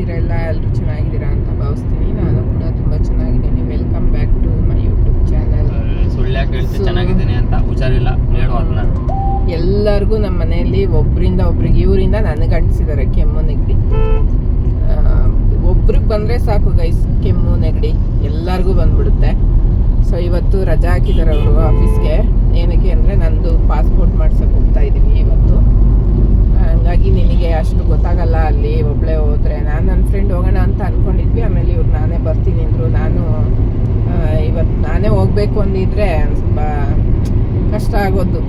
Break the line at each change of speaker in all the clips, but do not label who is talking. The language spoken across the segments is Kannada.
ಹೇಗಿದ್ದೀರಾ ಎಲ್ಲರೂ ಚೆನ್ನಾಗಿದ್ದೀರಾ ಅಂತ ಭಾವಿಸ್ತೀನಿ. ನಾನು ಕೂಡ ತುಂಬ ಚೆನ್ನಾಗಿದ್ದೀನಿ. Welcome back to my YouTube channel.
ಸುಳ್ಳ್ಯಾಕೆ ಹೇಳ್ತೀನಿ ಚೆನ್ನಾಗಿದ್ದೀನಿ ಅಂತ, ಹುಷಾರಿಲ್ಲ ಹೇಳು ಅದನ್ನ.
ಎಲ್ಲರಿಗೂ ನಮ್ಮ ಮನೆಯಲ್ಲಿ ಒಬ್ಬರಿಂದ ಒಬ್ರಿಗೆ, ಇವರಿಂದ ನನಗೆ ಅಂಟಿಸಿದ್ದಾರೆ ಕೆಮ್ಮು ನೆಗಡಿ. ಒಬ್ರಿಗೆ ಬಂದರೆ ಸಾಕು ಗೈಸ್, ಕೆಮ್ಮು ನೆಗಡಿ ಎಲ್ಲರಿಗೂ ಬಂದ್ಬಿಡುತ್ತೆ. ಸೊ ಇವತ್ತು ರಜಾ ಹಾಕಿದ್ದಾರೆ ಅವರು ಆಫೀಸ್ಗೆ. ಏನಕ್ಕೆ ಅಂದರೆ ನಂದು ಪಾಸ್ಪೋರ್ಟ್ ಮಾಡ್ಸೋಕೆ ಹೋಗ್ತಾ ಇದ್ದೀನಿ ಇವತ್ತು. ಹಂಗಾಗಿ ನಿನಗೆ ಅಷ್ಟು ಗೊತ್ತಾಗಲ್ಲ ಅಲ್ಲಿ ಒಬ್ಬಳೇ ಹೋದರೆ. ನಾನು ನನ್ನ ಫ್ರೆಂಡ್ ಹೋಗೋಣ ಅಂತ ಅಂದ್ಕೊಂಡಿದ್ವಿ. ಆಮೇಲೆ ಇವ್ರು ನಾನೇ ಬರ್ತೀನಿ ಅಂದರು. ನಾನು ಇವತ್ತು ನಾನೇ ಹೋಗಬೇಕು ಅಂದಿದ್ರೆ ಸ್ವಲ್ಪ ಕಷ್ಟ ಆಗೋದು.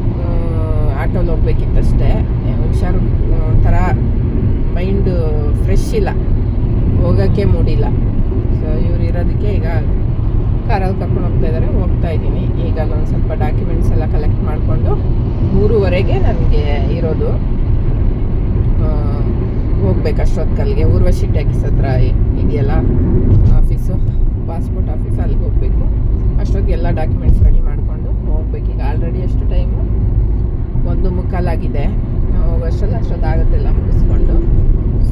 ಆಟೋಲ್ಲಿ ಹೋಗ್ಬೇಕಿತ್ತಷ್ಟೇ. ಹುಷಾರು ಒಂಥರ ಮೈಂಡ್ ಫ್ರೆಶ್ ಇಲ್ಲ, ಹೋಗೋಕ್ಕೆ ಮೂಡಿಲ್ಲ. ಸೊ ಇವ್ರು ಇರೋದಕ್ಕೆ ಈಗ ಕಾರಲ್ಲಿ ಕರ್ಕೊಂಡು ಹೋಗ್ತಾ ಇದ್ದೀನಿ. ಈಗ ಒಂದು ಸ್ವಲ್ಪ ಡಾಕ್ಯುಮೆಂಟ್ಸ್ ಎಲ್ಲ ಕಲೆಕ್ಟ್ ಮಾಡಿಕೊಂಡು 3:30ಗೆ ನನಗೆ ಇರೋದು. ಹೋಗ್ಬೇಕು ಅಷ್ಟೊತ್ತಿಗೆ ಊರ್ವಶಿ ಟ್ಯಾಕ್ಸ್ ಹತ್ರ ಇದೆಯಲ್ಲ ಆಫೀಸು, ಪಾಸ್ಪೋರ್ಟ್ ಆಫೀಸ್, ಅಲ್ಲಿಗೆ ಹೋಗಬೇಕು. ಅಷ್ಟೊತ್ತಿಗೆ ಎಲ್ಲ ಡಾಕ್ಯುಮೆಂಟ್ಸ್ ರೆಡಿ ಮಾಡಿಕೊಂಡು ಹೋಗ್ಬೇಕು. ಈಗ ಆಲ್ರೆಡಿ ಎಷ್ಟು ಟೈಮು 1:45 ಆಗಿದೆ. ಅಷ್ಟೊತ್ತಾಗುತ್ತೆಲ್ಲ ಮುಗಿಸ್ಕೊಂಡು.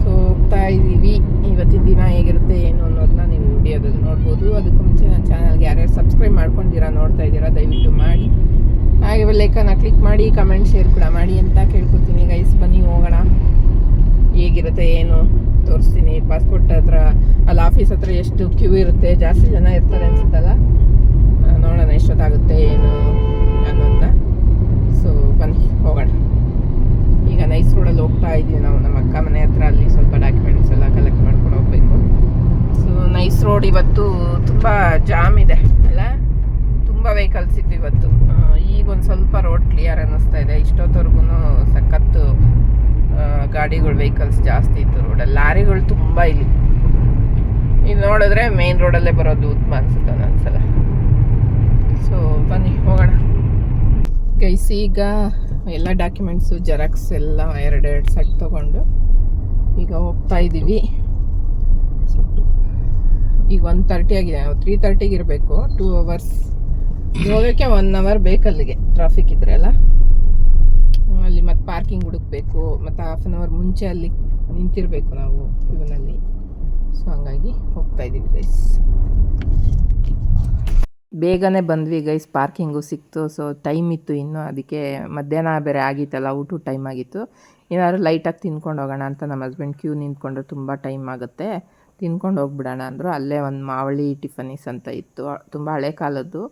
ಸೊ ಹೋಗ್ತಾ ಇದ್ದೀವಿ. ಇವತ್ತಿನ ದಿನ ಹೇಗಿರುತ್ತೆ ಏನು ಅನ್ನೋದನ್ನ ನೀವು ವಿಡಿಯೋದಲ್ಲಿ ನೋಡ್ಬೋದು. ಅದಕ್ಕೂ ಮುಂಚೆ ನನ್ನ ಚಾನಲ್ಗೆ ಯಾರ್ಯಾರು ಸಬ್ಸ್ಕ್ರೈಬ್ ಮಾಡ್ಕೊಂಡಿದ್ದೀರಾ, ನೋಡ್ತಾ ಇದ್ದೀರಾ, ದಯವಿಟ್ಟು ಮಾಡಿ. ಹಾಗೆ ಬೆಲ್ಲೈಕನ್ನ ಕ್ಲಿಕ್ ಮಾಡಿ, ಕಮೆಂಟ್ ಶೇರ್ ಕೂಡ ಮಾಡಿ ಅಂತ ಕೇಳ್ಕೊತೀನಿ. ಗೈಸ್ ಬನ್ನಿ ಹೋಗೋಣ. ಹೇಗಿರುತ್ತೆ ಏನು ತೋರಿಸ್ತೀನಿ. ಪಾಸ್ಪೋರ್ಟ್ ಹತ್ರ ಅಲ್ಲಿ ಆಫೀಸ್ ಹತ್ರ ಎಷ್ಟು ಕ್ಯೂ ಇರುತ್ತೆ, ಜಾಸ್ತಿ ಜನ ಇರ್ತಾರೆ ಅನ್ಸುತ್ತಲ್ಲ. ನೋಡೋಣ ಎಷ್ಟೊತ್ತಾಗುತ್ತೆ ಏನು ಅನ್ನೋದನ್ನ. ಸೊ ಬನ್ನಿ ಹೋಗೋಣ. ಈಗ ನೈಸ್ ರೋಡಲ್ಲಿ ಹೋಗ್ತಾ ಇದ್ದೀವಿ ನಾವು ನಮ್ಮ ಅಕ್ಕ ಮನೆ ಹತ್ರ. ಅಲ್ಲಿ ಸ್ವಲ್ಪ ಡಾಕ್ಯುಮೆಂಟ್ಸ್ ಎಲ್ಲ ಕಲೆಕ್ಟ್ ಮಾಡ್ಕೊಂಡು ಹೋಗ್ಬೇಕು. ಸೊ ನೈಸ್ ರೋಡ್ ಇವತ್ತು ತುಂಬ ಜಾಮ್ ಇದೆ ಅಲ್ಲ, ತುಂಬ ವೆಹಿಕಲ್ಸ್ ಇತ್ತು ಇವತ್ತು. ಈಗ ಒಂದು ಸ್ವಲ್ಪ ರೋಡ್ ಕ್ಲಿಯರ್ ಅನ್ನಿಸ್ತಾ ಇದೆ. ಇಷ್ಟೊತ್ತವರೆಗೂ ಸಖತ್ತು ಗಾಡಿಗಳು, ವೆಹಿಕಲ್ಸ್ ಜಾಸ್ತಿ ಇತ್ತು ರೋಡಲ್ಲಿ. ಲಾರಿಗಳು ತುಂಬ ಇಲ್ಲಿ ನೋಡಿದ್ರೆ ಮೇನ್ ರೋಡಲ್ಲೇ ಬರೋದು ಉತ್ತಮ ಅನ್ಸುತ್ತೆ ಒಂದೊಂದ್ಸಲ. ಸೊ ಬನ್ನಿ ಹೋಗೋಣ ಗೈಸ್. ಈಗ ಎಲ್ಲ ಡಾಕ್ಯುಮೆಂಟ್ಸು ಜೆರಾಕ್ಸ್ ಎಲ್ಲ ಎರಡೆರಡು ಸೆಟ್ ತೊಗೊಂಡು ಈಗ ಹೋಗ್ತಾ ಇದ್ದೀವಿ. ಈಗ 1:30 ಆಗಿದೆ. 3:30ಗೆ ಇರಬೇಕು. 2 hours ಹೋಗೋಕ್ಕೆ 1 hour ಬೇಕಲ್ಲಿಗೆ, ಟ್ರಾಫಿಕ್ ಇದ್ರೆ ಅಲ್ಲ. ಅಲ್ಲಿ ಮತ್ತು ಪಾರ್ಕಿಂಗ್ ಹುಡುಕಬೇಕು, ಮತ್ತು 1/2 hour ಮುಂಚೆ ಅಲ್ಲಿ ನಿಂತಿರಬೇಕು ನಾವು ಕ್ಯೂನಲ್ಲಿ. ಸೊ ಹಂಗಾಗಿ ಹೋಗ್ತಾ ಇದ್ದೀವಿ ಗೈಸ್. ಬೇಗನೆ ಬಂದ್ವಿ ಗೈಸ್, ಪಾರ್ಕಿಂಗು ಸಿಕ್ತು. ಸೊ ಟೈಮ್ ಇತ್ತು ಇನ್ನು, ಅದಕ್ಕೆ ಮಧ್ಯಾಹ್ನ ಬೇರೆ ಆಗಿತ್ತಲ್ಲ, ಊಟ ಟೈಮ್ ಆಗಿತ್ತು. ಏನಾದ್ರು ಲೈಟಾಗಿ ತಿನ್ಕೊಂಡು ಹೋಗೋಣ ಅಂತ ನಮ್ಮ ಹಸ್ಬೆಂಡ್ ಕ್ಯೂ ನಿಂತ್ಕೊಂಡ್ರೆ ತುಂಬ ಟೈಮ್ ಆಗುತ್ತೆ, ತಿನ್ಕೊಂಡು ಹೋಗ್ಬಿಡೋಣ ಅಂದರು. ಅಲ್ಲೇ ಒಂದು ಮಾವಳಿ ಟಿಫನೀಸ್ ಅಂತ ಇತ್ತು, ತುಂಬ ಹಳೆ ಕಾಲದ್ದು.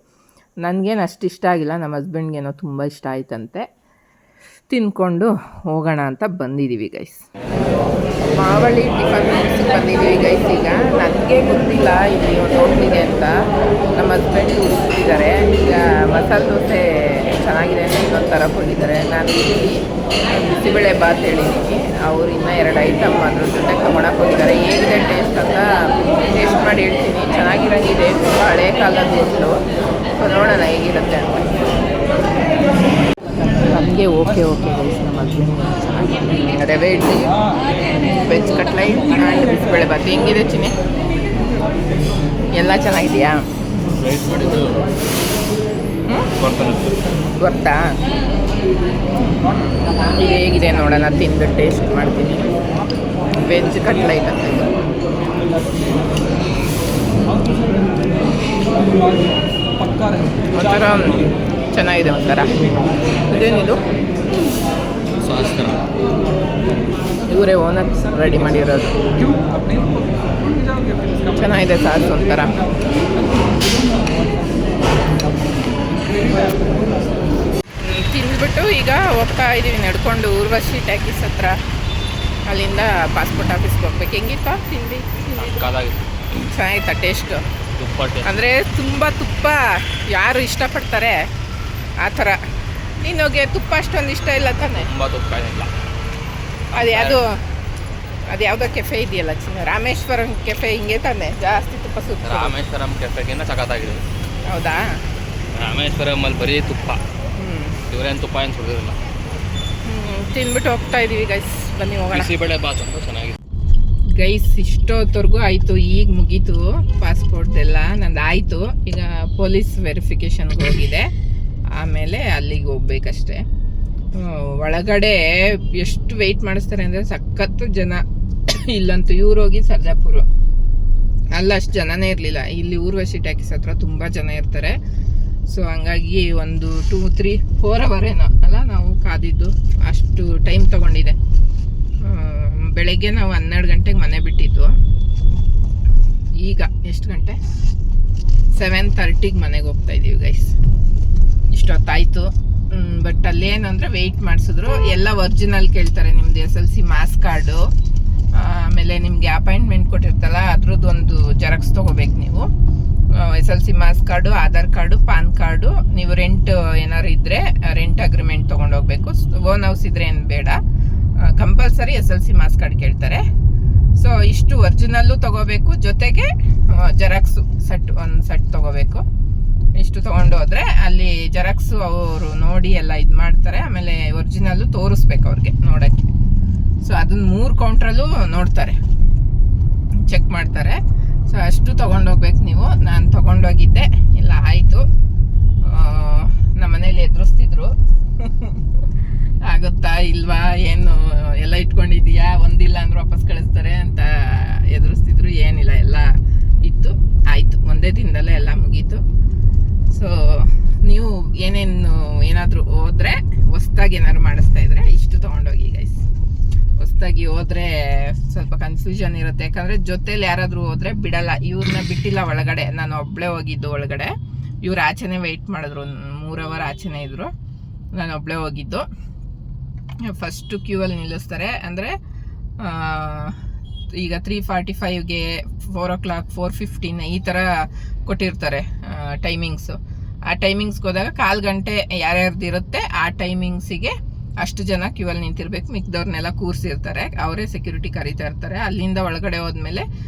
ನನಗೇನು ಅಷ್ಟು ಇಷ್ಟ ಆಗಿಲ್ಲ, ನಮ್ಮ ಹಸ್ಬೆಂಡ್ಗೇನೋ ತುಂಬ ಇಷ್ಟ ಆಯ್ತಂತೆ. ತಿನ್ಕೊಂಡು ಹೋಗೋಣ ಅಂತ ಬಂದಿದ್ದೀವಿ ಗೈಸ್. ಮಾವಳಿ ಟಿಫನ್ಸ್ ಬಂದಿದ್ದೀವಿ ಗೈಸ್. ಈಗ ನನಗೆ ಗೊತ್ತಿಲ್ಲ ಇಲ್ಲಿ ಒಂದು ಹೋಟ್ಲಿಗೆ ಅಂತ. ನಮ್ಮ ಹಸ್ಬೆಂಡ್ ಹುಡುಕ್ತಿದ್ದಾರೆ. ಈಗ ಮಸಾಲೆ ದೋಸೆ ಚೆನ್ನಾಗಿದೆ ಅಂತ ಇನ್ನೊಂದು ತರಕ್ಕೆ ಹೋಗಿದ್ದಾರೆ. ನಾನು ಇಲ್ಲಿ ಬಿಸಿಬೇಳೆ ಬಾತ್ ಹೇಳಿದ್ದೀನಿ. ಅವ್ರು ಇನ್ನೂ 2 ಐಟಮ್ ಅದ್ರ ಜೊತೆ ತೊಗೊಳಕ್ಕೆ ಹೋಗಿದ್ದಾರೆ. ಹೇಗಿದೆ ಟೇಸ್ಟ್ ಅಂತ ಟೇಸ್ಟ್ ಮಾಡಿ ಹೇಳ್ತೀನಿ. ಚೆನ್ನಾಗಿರೋಂಗಿದೆ, ತುಂಬ ಹಳೆ ಕಾಲದ ಹೋಟ್ಲು. ಸೊ ನೋಡೋಣ ಹೇಗಿರುತ್ತೆ ಅಂತ. ನಮಗೆ ಓಕೆ ಗೈಸ್. ನಮ್ಮ ಹಸ್ಬೆಂಡ್ ಚೆನ್ನಾಗಿದೆ. ರವೆ ಇಡ್ಲಿ, ವೆಜ್ ಕಟ್ಲೈಟ್ ಆ್ಯಂಡ್ ಬಿಸಿಬೇಳೆ ಬಾತ್. ಹೆಂಗಿದೆ ಚಿನ್ನಿ? ಎಲ್ಲ ಚೆನ್ನಾಗಿದೆಯಾ? ಗೊತ್ತಾ? ಈಗ ಹೇಗಿದೆ ನೋಡೋಣ, ತಿಂದು ಟೇಸ್ಟ್ ಮಾಡ್ತೀನಿ. ವೆಜ್ ಕಟ್ಲೈಟ್ ಅಂತ ಇದು. ಒಂಥರ ಚೆನ್ನಾಗಿದೆ, ಒಂಥರ ಇದೇನಿದು ಇವರೇ ಓನರ್ ರೆಡಿ ಮಾಡಿರೋದು. ಚೆನ್ನಾಗಿದೆ ಸಾಸ್ ಒಂಥರ. ತಿಂದ್ಬಿಟ್ಟು ಈಗ ಹೋಗ್ತಾ ಇದ್ದೀವಿ ನಡ್ಕೊಂಡು ಊರ್ವಶಿ ಟ್ಯಾಕೀಸ್ ಹತ್ರ. ಅಲ್ಲಿಂದ ಪಾಸ್ಪೋರ್ಟ್ ಆಫೀಸ್ಗೆ ಹೋಗ್ಬೇಕು. ಹೆಂಗಿತ್ತು ತಿಂಡಿ? ಚೆನ್ನಾಗಿತ್ತಾ ಟೇಸ್ಟು? ಅಂದರೆ ತುಂಬ ತುಪ್ಪ ಯಾರು ಇಷ್ಟಪಡ್ತಾರೆ ಆ ಥರ. ನೀನೋಗೆ ತುಪ್ಪ ಅಷ್ಟೊಂದು ಇಷ್ಟ ಇಲ್ಲ ತಾನೆ?
ತುಂಬ ತುಪ್ಪ ಇಲ್ಲ.
ಅದು ಯಾವುದೋ ಕೆಫೆ ಇದೆಯಲ್ಲ ಚಿನ್ನ, ರಾಮೇಶ್ವರಂ ಕೆಫೆ, ಹಿಂಗೆ ತಾನೆ ಜಾಸ್ತಿ ತುಪ್ಪ ಸುತ್ತ.
ರಾಮೇಶ್ವರಂ ಕೆಫೆಗಿನ್ನ ಸಖತ್ತಾಗಿದೆ.
ಹೌದಾ?
ರಾಮೇಶ್ವರಮಲ್ಲಿ ಬರೀ ತುಪ್ಪ, ಇವರೇನು ತುಪ್ಪ ಏನು ಸುಳಿದಿಲ್ಲ.
ತಿಂದ್ಬಿಟ್ಟು ಹೋಗ್ತಾ ಇದ್ದೀವಿ ಗೈಸ್. ಬನ್ನಿ ಹೋಗೋಣ.
ಬಿಸಿಬೇಳೆ ಬಾತ್ ಅಂತ ಚೆನ್ನಾಗಿದೆ
ಗೈಸ್. ಇಷ್ಟೊತ್ತವರೆಗೂ ಆಯಿತು, ಈಗ ಮುಗೀತು ಪಾಸ್ಪೋರ್ಟ್ದೆಲ್ಲ ನಂದು ಆಯಿತು. ಈಗ ಪೊಲೀಸ್ ವೆರಿಫಿಕೇಷನ್ಗೆ ಹೋಗಿದೆ, ಆಮೇಲೆ ಅಲ್ಲಿಗೆ ಹೋಗ್ಬೇಕಷ್ಟೆ. ಒಳಗಡೆ ಎಷ್ಟು ವೆಯ್ಟ್ ಮಾಡಿಸ್ತಾರೆ ಅಂದರೆ ಸಖತ್ತು ಜನ. ಇಲ್ಲಂತೂ ಇವ್ರು ಹೋಗಿ ಸರ್ಜಾಪುರ, ಅಲ್ಲಷ್ಟು ಜನನೇ ಇರಲಿಲ್ಲ. ಇಲ್ಲಿ ಊರ್ವಶಿ ಟ್ಯಾಕಿಸ್ ಹತ್ರ ತುಂಬ ಜನ ಇರ್ತಾರೆ. ಸೊ ಹಂಗಾಗಿ ಒಂದು 2-3-4 ಅವರ್ ಏನೋ ಅಲ್ಲ ನಾವು ಕಾದಿದ್ದು, ಅಷ್ಟು ಟೈಮ್ ತೊಗೊಂಡಿದೆ. ಬೆಳಗ್ಗೆ ನಾವು 12 ಗಂಟೆಗೆ ಮನೆ ಬಿಟ್ಟಿದ್ದು. ಈಗ ಎಷ್ಟು ಗಂಟೆ? 7:30ಗೆ ಮನೆಗೆ ಹೋಗ್ತಾ ಇದ್ದೀವಿ ಗೈಸ್. ಇಷ್ಟೊತ್ತಾಯಿತು. ಬಟ್ ಅಲ್ಲೇನಂದರೆ ವೆಯ್ಟ್ ಮಾಡಿಸಿದ್ರು. ಎಲ್ಲ ಒರಿಜಿನಲ್ ಕೇಳ್ತಾರೆ, ನಿಮ್ಮದು SLC ಮಾಸ್ ಕಾರ್ಡು, ಆಮೇಲೆ ನಿಮಗೆ ಅಪಾಯಿಂಟ್ಮೆಂಟ್ ಕೊಟ್ಟಿರ್ತಲ್ಲ ಅದ್ರದ್ದು ಒಂದು ಜೆರಾಕ್ಸ್ ತೊಗೋಬೇಕು ನೀವು. SLC marks card, Aadhaar card, PAN card, ನೀವು ರೆಂಟ್ ಏನಾದ್ರು ಇದ್ದರೆ ರೆಂಟ್ ಅಗ್ರಿಮೆಂಟ್ ತೊಗೊಂಡೋಗ್ಬೇಕು. ಓನ್ ಹೌಸ್ ಇದ್ರೆ ಏನು ಬೇಡ, ಕಂಪಲ್ಸರಿ SLC ಮಾಸ್ ಕಾರ್ಡ್ ಕೇಳ್ತಾರೆ. ಸೊ ಇಷ್ಟು ಒರಿಜಿನಲ್ಲು ತೊಗೋಬೇಕು, ಜೊತೆಗೆ ಜೆರಾಕ್ಸು ಒಂದು ಸೆಟ್ ತೊಗೋಬೇಕು. ಇಷ್ಟು ತೊಗೊಂಡು ಹೋದರೆ ಅಲ್ಲಿ ಜೆರಾಕ್ಸು ಅವರು ನೋಡಿ ಎಲ್ಲ ಇದು ಮಾಡ್ತಾರೆ. ಆಮೇಲೆ ಒರಿಜಿನಲ್ಲು ತೋರಿಸ್ಬೇಕು ಅವ್ರಿಗೆ ನೋಡೋಕ್ಕೆ. ಸೊ ಅದನ್ನ 3 ಕೌಂಟ್ರಲ್ಲೂ ನೋಡ್ತಾರೆ, ಚೆಕ್ ಮಾಡ್ತಾರೆ. ಸೊ ಅಷ್ಟು ತೊಗೊಂಡೋಗ್ಬೇಕು ನೀವು. ನಾನು ತೊಗೊಂಡೋಗಿದ್ದೆ, ಎಲ್ಲ ಆಯಿತು. ನಮ್ಮ ಮನೇಲಿ ಎದುರಿಸ್ತಿದ್ರು, ಆಗುತ್ತಾ ಇಲ್ವಾ, ಏನು ಎಲ್ಲ ಇಟ್ಕೊಂಡಿದ್ದೀಯಾ, ಒಂದಿಲ್ಲ ಅಂದ್ರೆ ವಾಪಸ್ ಕಳಿಸ್ತಾರೆ ಅಂತ ಎದುರಿಸ್ತಿದ್ರು. ಏನಿಲ್ಲ, ಎಲ್ಲ ಇತ್ತು, ಆಯಿತು. ಒಂದೇ ದಿನದಲ್ಲೇ ಎಲ್ಲ ಮುಗೀತು. ಸೊ ನೀವು ಏನಾದರೂ ಹೋದರೆ, ಹೊಸ್ದಾಗಿ ಏನಾದ್ರು ಮಾಡಿಸ್ತಾ ಇದ್ರೆ ಇಷ್ಟು ತೊಗೊಂಡೋಗಿ ಗೈಸ್. ಹೊಸ್ದಾಗಿ ಹೋದರೆ ಸ್ವಲ್ಪ ಕನ್ಫ್ಯೂಷನ್ ಇರುತ್ತೆ, ಯಾಕಂದರೆ ಜೊತೇಲಿ ಯಾರಾದರೂ ಹೋದರೆ ಬಿಡಲ್ಲ. ಇವ್ರನ್ನ ಬಿಟ್ಟಿಲ್ಲ ಒಳಗಡೆ, ನಾನು ಒಬ್ಬಳೇ ಹೋಗಿದ್ದು ಒಳಗಡೆ. ಇವ್ರು ಆಚೆನೇ ವೆಯ್ಟ್ ಮಾಡಿದ್ರು, 3 ಅವರ್ ಆಚೆನೇ ಇದ್ದರು. ನಾನು ಒಬ್ಬಳೇ ಹೋಗಿದ್ದು. ಫಸ್ಟು ಕ್ಯೂವಲ್ಲಿ ನಿಲ್ಲಿಸ್ತಾರೆ. ಅಂದರೆ ಈಗ 3:45ಗೆ 4 o'clock 4:15 ಈ ಥರ ಕೊಟ್ಟಿರ್ತಾರೆ ಟೈಮಿಂಗ್ಸು. ಆ ಟೈಮಿಂಗ್ಸ್ಗೆ ಹೋದಾಗ 1/4 ಗಂಟೆ ಯಾರ್ಯಾರ್ದು ಇರುತ್ತೆ ಆ ಟೈಮಿಂಗ್ಸಿಗೆ ಅಷ್ಟು ಜನ ಕ್ಯೂವಲ್ಲಿ ನಿಂತಿರ್ಬೇಕು. ಮಿಕ್ದವ್ರನ್ನೆಲ್ಲ ಕೂರಿಸಿರ್ತಾರೆ, ಅವರೇ ಸೆಕ್ಯೂರಿಟಿ ಕರೀತಾ ಇರ್ತಾರೆ. ಅಲ್ಲಿಂದ ಒಳಗಡೆ ಹೋದ್ಮೇಲೆ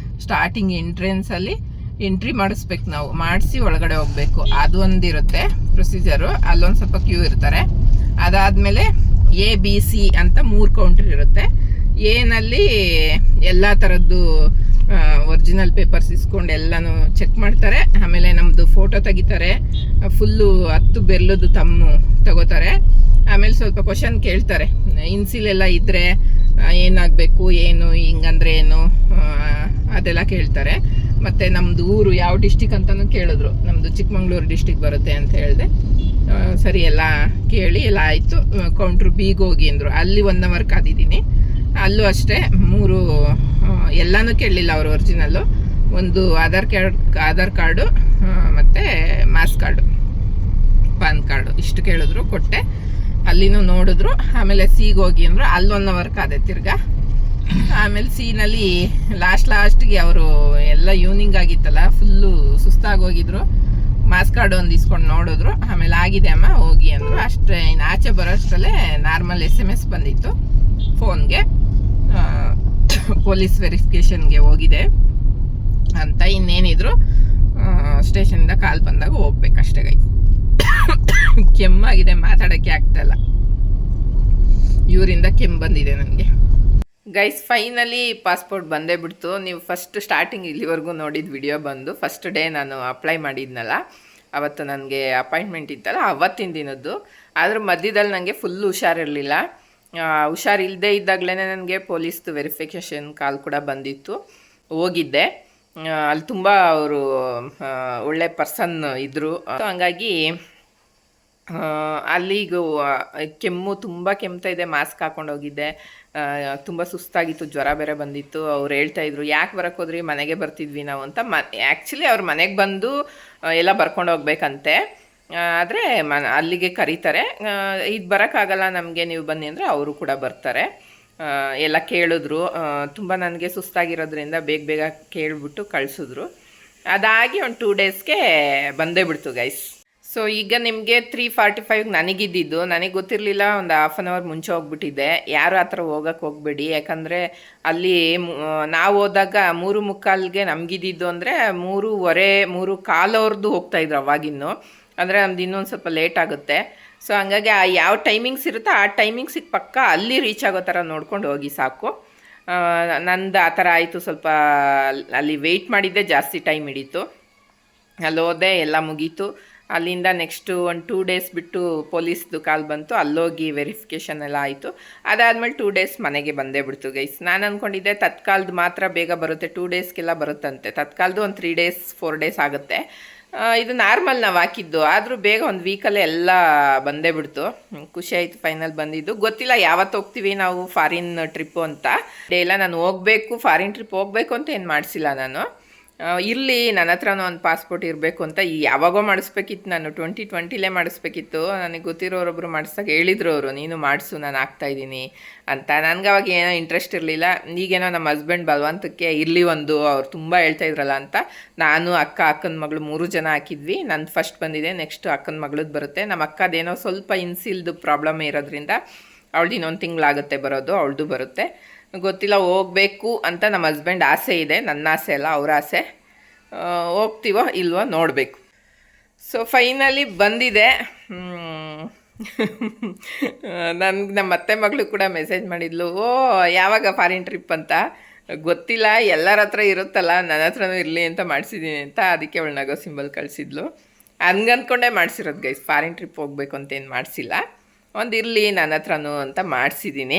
ಸ್ಟಾರ್ಟಿಂಗ್ ಎಂಟ್ರೆನ್ಸಲ್ಲಿ ಎಂಟ್ರಿ ಮಾಡಿಸ್ಬೇಕು ನಾವು, ಮಾಡಿಸಿ ಒಳಗಡೆ ಹೋಗಬೇಕು. ಅದು ಒಂದಿರುತ್ತೆ ಪ್ರೊಸೀಜರು. ಅಲ್ಲೊಂದು ಸ್ವಲ್ಪ ಕ್ಯೂ ಇರ್ತಾರೆ. ಅದಾದಮೇಲೆ ABC ಅಂತ 3 ಕೌಂಟರ್ ಇರುತ್ತೆ. ಏನಲ್ಲಿ ಎಲ್ಲ ಥರದ್ದು ಒರಿಜಿನಲ್ ಪೇಪರ್ಸ್ ಇಸ್ಕೊಂಡು ಎಲ್ಲನೂ ಚೆಕ್ ಮಾಡ್ತಾರೆ. ಆಮೇಲೆ ನಮ್ಮದು ಫೋಟೋ ತೆಗಿತಾರೆ, ಫುಲ್ಲು 10 ಬೆರಳದು ತಮ್ಮು ತಗೋತಾರೆ. ಆಮೇಲೆ ಸ್ವಲ್ಪ ಕ್ವಶನ್ ಕೇಳ್ತಾರೆ, ಇನ್ಸಿಲೆಲ್ಲ ಇದ್ದರೆ ಏನಾಗಬೇಕು, ಏನು ಹಿಂಗಂದ್ರೆ ಏನು, ಅದೆಲ್ಲ ಕೇಳ್ತಾರೆ. ಮತ್ತು ನಮ್ಮದು ಊರು ಯಾವ ಡಿಸ್ಟಿಕ್ ಅಂತಲೂ ಕೇಳಿದ್ರು. ನಮ್ಮದು ಚಿಕ್ಕಮಂಗ್ಳೂರು ಡಿಸ್ಟಿಕ್ ಬರುತ್ತೆ ಅಂತ ಹೇಳಿದೆ. ಸರಿ ಎಲ್ಲ ಕೇಳಿ ಎಲ್ಲ ಆಯಿತು. ಕೌಂಟ್ರು ಬಿಗೆ ಹೋಗಿ ಅಂದರು. ಅಲ್ಲಿ 1 ಅವರ್ ಕಾದಿದ್ದೀನಿ. ಅಲ್ಲೂ ಅಷ್ಟೇ 3 ಎಲ್ಲನೂ ಕೇಳಲಿಲ್ಲ ಅವರು ಒರಿಜಿನಲ್ಲು. ಒಂದು ಆಧಾರ್ ಕಾರ್ಡು ಮತ್ತು ಮಾಸ್ ಕಾರ್ಡು, ಪಾನ್ ಕಾರ್ಡು ಇಷ್ಟು ಕೇಳಿದ್ರು, ಕೊಟ್ಟೆ. ಅಲ್ಲಿನೂ ನೋಡಿದ್ರು. ಆಮೇಲೆ ಸಿಗೆ ಹೋಗಿ ಅಂದರು. ಅಲ್ಲಿ 1 ಅವರ್ ಕಾದೆ ತಿರ್ಗಾ. ಆಮೇಲೆ ಸಿನಲ್ಲಿ ಲಾಸ್ಟಿಗೆ ಅವರು ಎಲ್ಲ ಈವ್ನಿಂಗ್ ಆಗಿತ್ತಲ್ಲ, ಫುಲ್ಲು ಸುಸ್ತಾಗೋಗಿದ್ರು. ಮಾಸ್ ಕಾರ್ಡ್ ಒಂದು ಇಸ್ಕೊಂಡು ನೋಡಿದ್ರು. ಆಮೇಲೆ ಆಗಿದೆ ಅಮ್ಮ ಹೋಗಿ ಅಂದರು. ಅಷ್ಟೇ. ಇನ್ನು ಆಚೆ ಬರೋಷ್ಟರಲ್ಲೇ ನಾರ್ಮಲ್ SMS ಬಂದಿತ್ತು ಫೋನ್ಗೆ, ಪೊಲೀಸ್ ವೆರಿಫಿಕೇಷನ್ಗೆ ಹೋಗಿದೆ ಅಂತ. ಇನ್ನೇನಿದ್ರು ಸ್ಟೇಷನಿಂದ ಕಾಲ್ ಬಂದಾಗ ಹೋಗ್ಬೇಕಷ್ಟೇ ಗೈ. ಕೆಮ್ಮಾಗಿದೆ, ಮಾತಾಡೋಕ್ಕೆ ಆಗ್ತಾಯಿಲ್ಲ. ಇವರಿಂದ ಕೆಮ್ಮು ಬಂದಿದೆ ನನಗೆ ಗೈಸ್. ಫೈನಲಿ ಪಾಸ್ಪೋರ್ಟ್ ಬಂದೇ ಬಿಡ್ತು. ನೀವು ಫಸ್ಟ್ ಸ್ಟಾರ್ಟಿಂಗ್ ಇಲ್ಲಿವರೆಗೂ ನೋಡಿದ ವಿಡಿಯೋ ಬಂದು ಫಸ್ಟ್ ಡೇ ನಾನು ಅಪ್ಲೈ ಮಾಡಿದ್ನಲ್ಲ, ಅವತ್ತು ನನಗೆ ಅಪಾಯಿಂಟ್ಮೆಂಟ್ ಇತ್ತಲ್ಲ, ಅವತ್ತಿನ ದಿನದ್ದು. ಅದ್ರ ಮಧ್ಯದಲ್ಲಿ ನನಗೆ ಫುಲ್ಲು ಹುಷಾರಿರಲಿಲ್ಲ. ಹುಷಾರಿಲ್ಲದೆ ಇದ್ದಾಗಲೇ ನನಗೆ ಪೊಲೀಸ್ದು ವೆರಿಫಿಕೇಷನ್ ಕಾಲ್ ಕೂಡ ಬಂದಿತ್ತು. ಹೋಗಿದ್ದೆ. ಅಲ್ಲಿ ತುಂಬ ಅವರು ಒಳ್ಳೆ ಪರ್ಸನ್ ಇದ್ದರು. ಹಂಗಾಗಿ ಅಲ್ಲಿಗೂ ಕೆಮ್ಮು ತುಂಬ ಕೆಮ್ತಾ ಇದೆ. ಮಾಸ್ಕ್ ಹಾಕೊಂಡು ಹೋಗಿದ್ದೆ. ತುಂಬ ಸುಸ್ತಾಗಿತ್ತು, ಜ್ವರ ಬೇರೆ ಬಂದಿತ್ತು. ಅವ್ರು ಹೇಳ್ತಾಯಿದ್ರು, ಯಾಕೆ ಬರೋಕ್ಕೆ ಹೋದ್ರಿ, ಮನೆಗೆ ಬರ್ತಿದ್ವಿ ನಾವು ಅಂತ. ಆ್ಯಕ್ಚುಲಿ ಅವ್ರು ಮನೆಗೆ ಬಂದು ಎಲ್ಲ ಬರ್ಕೊಂಡು ಹೋಗ್ಬೇಕಂತೆ. ಆದರೆ ಅಲ್ಲಿಗೆ ಕರೀತಾರೆ. ಇದು ಬರೋಕ್ಕಾಗಲ್ಲ ನಮಗೆ, ನೀವು ಬನ್ನಿ ಅಂದರೆ ಅವರು ಕೂಡ ಬರ್ತಾರೆ. ಎಲ್ಲ ಕೇಳಿದ್ರು. ತುಂಬ ನನಗೆ ಸುಸ್ತಾಗಿರೋದ್ರಿಂದ ಬೇಗ ಕೇಳಿಬಿಟ್ಟು ಕಳಿಸಿದ್ರು. ಅದಾಗಿ ಒಂದು 2 ಡೇಸ್ಗೆ ಬಂದೇ ಬಿಡ್ತು ಗೈಸ್. ಸೊ ಈಗ ನಿಮಗೆ 3:45 ನನಗಿದ್ದಿದ್ದು. ನನಗೆ ಗೊತ್ತಿರಲಿಲ್ಲ, ಒಂದು 1/2 ಅವರ್ ಮುಂಚೆ ಹೋಗ್ಬಿಟ್ಟಿದ್ದೆ. ಯಾರು ಆ ಥರ ಹೋಗೋಕ್ಕೆ ಹೋಗಬೇಡಿ. ಯಾಕಂದರೆ ಅಲ್ಲಿ ನಾವು ಹೋದಾಗ 3:45ಗೆ ನಮಗಿದ್ದಿದ್ದು ಅಂದರೆ 3:15 3:15 ಅವ್ರದ್ದು ಹೋಗ್ತಾಯಿದ್ರು ಅವಾಗಿನ್ನು. ಅಂದರೆ ನಮ್ದು ಇನ್ನೊಂದು ಸ್ವಲ್ಪ ಲೇಟ್ ಆಗುತ್ತೆ. ಸೊ ಹಂಗಾಗಿ ಯಾವ ಟೈಮಿಂಗ್ಸ್ ಇರುತ್ತೋ ಆ ಟೈಮಿಂಗ್ಸಿಗೆ ಪಕ್ಕ ಅಲ್ಲಿ ರೀಚ್ ಆಗೋ ಥರ ನೋಡ್ಕೊಂಡು ಹೋಗಿ ಸಾಕು. ನಂದು ಆ ಥರ ಆಯಿತು. ಸ್ವಲ್ಪ ಅಲ್ಲಿ ವೆಯ್ಟ್ ಮಾಡಿದ್ದೆ, ಜಾಸ್ತಿ ಟೈಮ್ ಹಿಡೀತು. ಅಲ್ಲಿ ಹೋದೆ, ಎಲ್ಲ ಮುಗೀತು. ಅಲ್ಲಿಂದ ನೆಕ್ಸ್ಟು ಒಂದು 2 ಡೇಸ್ ಬಿಟ್ಟು ಪೊಲೀಸ್ದು ಕಾಲ್ ಬಂತು, ಅಲ್ಲೋಗಿ ವೆರಿಫಿಕೇಷನ್ ಎಲ್ಲ ಆಯಿತು. ಅದಾದಮೇಲೆ 2 ಡೇಸ್ ಮನೆಗೆ ಬಂದೇ ಬಿಡ್ತು ಗೈಸ್. ನಾನು ಅಂದ್ಕೊಂಡಿದ್ದೆ ತತ್ಕಾಲ್ದು ಮಾತ್ರ ಬೇಗ ಬರುತ್ತೆ, 2 ಡೇಸ್ಗೆಲ್ಲ ಬರುತ್ತಂತೆ. ತತ್ಕಾಲ್ದು ಒಂದು 3 ಡೇಸ್ 4 ಡೇಸ್ ಆಗುತ್ತೆ. ಇದು ನಾರ್ಮಲ್ ನಾವು ಹಾಕಿದ್ದು, ಆದರೂ ಬೇಗ ಒಂದು ವೀಕಲ್ಲೇ ಎಲ್ಲ ಬಂದೇ ಬಿಡ್ತು. ಖುಷಿ ಆಯಿತು ಫೈನಲ್ ಬಂದಿದ್ದು. ಗೊತ್ತಿಲ್ಲ ಯಾವತ್ತು ಹೋಗ್ತೀವಿ ನಾವು ಫಾರಿನ್ ಟ್ರಿಪ್ಪು ಅಂತ. ಡೇ ಇಲ್ಲ ನಾನು ಹೋಗಬೇಕು, ಫಾರಿನ್ ಟ್ರಿಪ್ ಹೋಗಬೇಕು ಅಂತ ಏನು ಮಾಡಿಸಿಲ್ಲ ನಾನು. ಇರಲಿ ನನ್ನ ಹತ್ರನೂ ಒಂದು ಪಾಸ್ಪೋರ್ಟ್ ಇರಬೇಕು ಅಂತ ಯಾವಾಗೋ ಮಾಡಿಸ್ಬೇಕಿತ್ತು. ನಾನು 2020ಲೇ ಮಾಡಿಸ್ಬೇಕಿತ್ತು. ನನಗೆ ಗೊತ್ತಿರೋರೊಬ್ಬರು ಮಾಡಿಸ್ದಾಗ ಹೇಳಿದ್ರು ಅವರು, ನೀನು ಮಾಡಿಸು ನಾನು ಆಗ್ತಾಯಿದ್ದೀನಿ ಅಂತ. ನನಗೆ ಅವಾಗ ಏನೋ ಇಂಟ್ರೆಸ್ಟ್ ಇರಲಿಲ್ಲ. ಈಗೇನೋ ನಮ್ಮ ಹಸ್ಬೆಂಡ್ ಬಲವಂತಕ್ಕೆ ಇರಲಿ ಒಂದು, ಅವ್ರು ತುಂಬ ಹೇಳ್ತಾ ಇದ್ರಲ್ಲ ಅಂತ ನಾನು ಅಕ್ಕನ ಮಗಳು 3 ಜನ ಹಾಕಿದ್ವಿ. ನಂದು ಫಸ್ಟ್ ಬಂದಿದೆ, ನೆಕ್ಸ್ಟು ಅಕ್ಕನ ಮಗಳದ್ದು ಬರುತ್ತೆ. ನಮ್ಮ ಅಕ್ಕದೇನೋ ಸ್ವಲ್ಪ ಇನ್ಸಿಲ್ದು ಪ್ರಾಬ್ಲಮ್ ಇರೋದ್ರಿಂದ ಅವಳದು ಇನ್ನೊಂದು ತಿಂಗಳಾಗುತ್ತೆ ಬರೋದು, ಅವಳದು ಬರುತ್ತೆ. ಗೊತ್ತಿಲ್ಲ, ಹೋಗಬೇಕು ಅಂತ ನಮ್ಮ ಹಸ್ಬೆಂಡ್ ಆಸೆ ಇದೆ, ನನ್ನ ಆಸೆ ಅಲ್ಲ ಅವ್ರ ಆಸೆ. ಹೋಗ್ತೀವೋ ಇಲ್ವೋ ನೋಡಬೇಕು. ಸೊ ಫೈನಲಿ ಬಂದಿದೆ. ನನಗೆ ನಮ್ಮ ಅತ್ತೆ ಮಗಳು ಕೂಡ ಮೆಸೇಜ್ ಮಾಡಿದ್ಲು, ಓ ಯಾವಾಗ ಫಾರಿನ್ ಟ್ರಿಪ್ ಅಂತ. ಗೊತ್ತಿಲ್ಲ, ಎಲ್ಲರ ಹತ್ರ ಇರುತ್ತಲ್ಲ, ನನ್ನ ಹತ್ರನೂ ಇರಲಿ ಅಂತ ಮಾಡಿಸಿದ್ದೀನಿ ಅಂತ. ಅದಕ್ಕೆ ಅವಳು ನಗೋ ಸಿಂಬಲ್ ಕಳಿಸಿದ್ಲು. ಹಂಗಂದ್ಕೊಂಡೇ ಮಾಡಿಸಿರೋದು ಗೈಸ್, ಫಾರಿನ್ ಟ್ರಿಪ್ ಹೋಗ್ಬೇಕು ಅಂತೇನು ಮಾಡಿಸಿಲ್ಲ. ಒಂದಿರಲಿ ನನ್ನ ಹತ್ರನೂ ಅಂತ ಮಾಡಿಸಿದ್ದೀನಿ.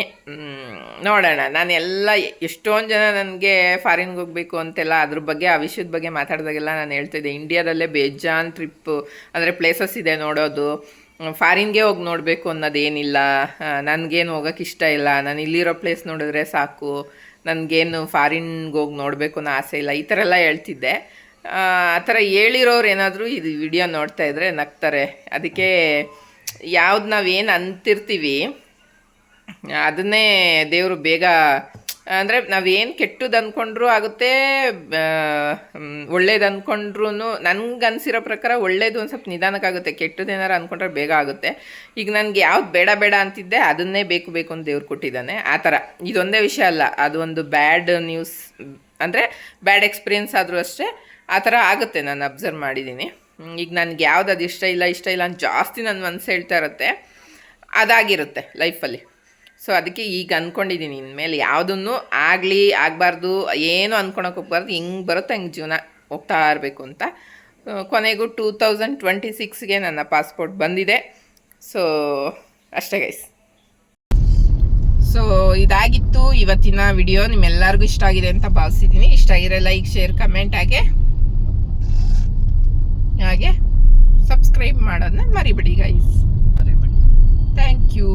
ನೋಡೋಣ. ನಾನು ಎಲ್ಲ ಎಷ್ಟೊಂದು ಜನ ನನಗೆ ಫಾರಿನ್ಗೆ ಹೋಗಬೇಕು ಅಂತೆಲ್ಲ ಅದ್ರ ಬಗ್ಗೆ ಆ ವಿಷಯದ ಬಗ್ಗೆ ಮಾತಾಡಿದಾಗೆಲ್ಲ ನಾನು ಹೇಳ್ತಿದ್ದೆ, ಇಂಡಿಯಾದಲ್ಲೇ ಬೇಜಾನ್ ಟ್ರಿಪ್ಪು ಅಂದರೆ ಪ್ಲೇಸಸ್ ಇದೆ ನೋಡೋದು. ಫಾರಿನ್ಗೆ ಹೋಗಿ ನೋಡಬೇಕು ಅನ್ನೋದೇನಿಲ್ಲ, ನನಗೇನು ಹೋಗೋಕ್ಕೆ ಇಷ್ಟ ಇಲ್ಲ. ನಾನು ಇಲ್ಲಿರೋ ಪ್ಲೇಸ್ ನೋಡಿದ್ರೆ ಸಾಕು, ನನಗೇನು ಫಾರಿನ್ಗೆ ಹೋಗಿ ನೋಡಬೇಕು ಅನ್ನೋ ಆಸೆ ಇಲ್ಲ, ಈ ಥರ ಎಲ್ಲ ಹೇಳ್ತಿದ್ದೆ. ಆ ಥರ ಹೇಳಿರೋರು ಏನಾದರೂ ಇದು ವಿಡಿಯೋ ನೋಡ್ತಾ ಇದ್ದರೆ ನಗ್ತಾರೆ. ಅದಕ್ಕೆ ಯಾವ್ದು ನಾವೇನು ಅಂತಿರ್ತೀವಿ ಅದನ್ನೇ ದೇವರು ಬೇಗ, ಅಂದರೆ ನಾವೇನು ಕೆಟ್ಟದ್ದು ಅಂದ್ಕೊಂಡ್ರೂ ಆಗುತ್ತೆ, ಒಳ್ಳೇದು ಅಂದ್ಕೊಂಡ್ರೂ ನನಗೆ ಅನಿಸಿರೋ ಪ್ರಕಾರ ಒಳ್ಳೇದು ಒಂದು ಸ್ವಲ್ಪ ನಿಧಾನಕ್ಕಾಗುತ್ತೆ, ಕೆಟ್ಟದೇನಾರು ಅಂದ್ಕೊಂಡ್ರೆ ಬೇಗ ಆಗುತ್ತೆ. ಈಗ ನನಗೆ ಯಾವ್ದು ಬೇಡ ಬೇಡ ಅಂತಿದ್ದೆ ಅದನ್ನೇ ಬೇಕು ಬೇಕು ಅಂತ ದೇವ್ರು ಕೊಟ್ಟಿದ್ದಾನೆ. ಆ ಥರ ಇದೊಂದೇ ವಿಷಯ ಅಲ್ಲ, ಅದು ಒಂದು ಬ್ಯಾಡ್ ನ್ಯೂಸ್ ಅಂದರೆ ಬ್ಯಾಡ್ ಎಕ್ಸ್ಪೀರಿಯೆನ್ಸ್ ಆದರೂ ಅಷ್ಟೇ ಆ ಥರ ಆಗುತ್ತೆ. ನಾನು ಅಬ್ಸರ್ವ್ ಮಾಡಿದ್ದೀನಿ. ಈಗ ನನಗೆ ಯಾವ್ದು ಅದು ಇಷ್ಟ ಇಲ್ಲ ಅಂತ ಜಾಸ್ತಿ ನನ್ನ ಮನಸ್ಸು ಹೇಳ್ತಾ ಇರುತ್ತೆ, ಅದಾಗಿರುತ್ತೆ ಲೈಫಲ್ಲಿ. ಸೊ ಅದಕ್ಕೆ ಈಗ ಅಂದ್ಕೊಂಡಿದ್ದೀನಿ, ಇನ್ಮೇಲೆ ಯಾವುದನ್ನು ಆಗಲಿ ಆಗಬಾರ್ದು, ಏನು ಅಂದ್ಕೊಳಕ್ಕೆ ಹೋಗ್ಬಾರ್ದು, ಹಿಂಗೆ ಬರುತ್ತೆ ಹಂಗೆ ಜೀವನ ಹೋಗ್ತಾ ಇರಬೇಕು ಅಂತ. ಕೊನೆಗೂ 2026ಗೆ ನನ್ನ ಪಾಸ್ಪೋರ್ಟ್ ಬಂದಿದೆ. ಸೊ ಅಷ್ಟೇ ಗೈಸ್. ಸೊ ಇದಾಗಿತ್ತು ಇವತ್ತಿನ ವಿಡಿಯೋ. ನಿಮ್ಮೆಲ್ಲರಿಗೂ ಇಷ್ಟ ಆಗಿದೆ ಅಂತ ಭಾವಿಸಿದ್ದೀನಿ. ಇಷ್ಟ ಆಗಿರೋ ಲೈಕ್, ಶೇರ್, ಕಮೆಂಟ್ ಹಾಗೆ ಸಬ್ಸ್ಕ್ರೈಬ್ ಮಾಡೋದನ್ನ ಮರಿಬೇಡಿ ಗೈಸ್. Thank you.